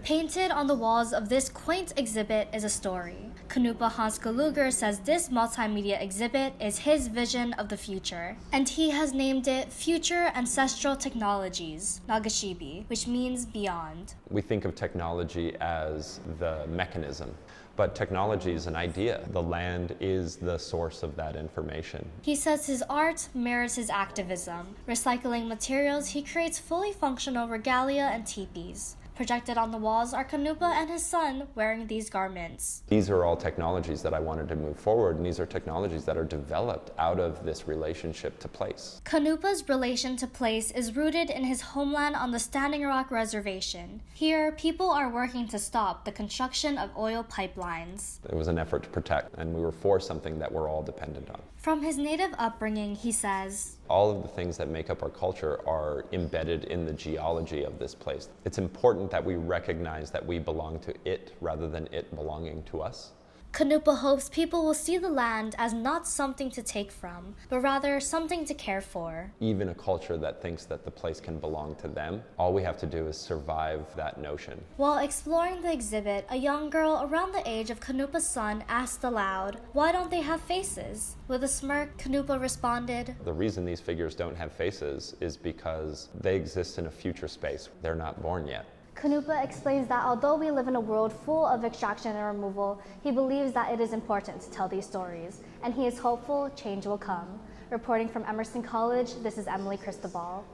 Painted on the walls of this quaint exhibit is a story. Cannupa Hanska Luger says this multimedia exhibit is his vision of the future, and he has named it Future Ancestral Technologies, nagshibi, which means beyond. We think of technology as the mechanism, but technology is an idea. The land is the source of that information. He says his art mirrors his activism. Recycling materials, he creates fully functional regalia and teepees. Projected on the walls are Cannupa and his son wearing these garments. These are all technologies that I wanted to move forward, and these are technologies that are developed out of this relationship to place. Cannupa's relation to place is rooted in his homeland on the Standing Rock Reservation. Here, people are working to stop the construction of oil pipelines. It was an effort to protect, and we were for something that we're all dependent on. From his native upbringing, he says, all of the things that make up our culture are embedded in the geology of this place. It's important that we recognize that we belong to it rather than it belonging to us. Cannupa hopes people will see the land as not something to take from, but rather something to care for. Even a culture that thinks that the place can belong to them, all we have to do is survive that notion. While exploring the exhibit, a young girl around the age of Cannupa's son asked aloud, "Why don't they have faces?" With a smirk, Cannupa responded, "The reason these figures don't have faces is because they exist in a future space. They're not born yet." Cannupa explains that although we live in a world full of extraction and removal, he believes that it is important to tell these stories, and he is hopeful change will come. Reporting from Emerson College, this is Emily Cristobal.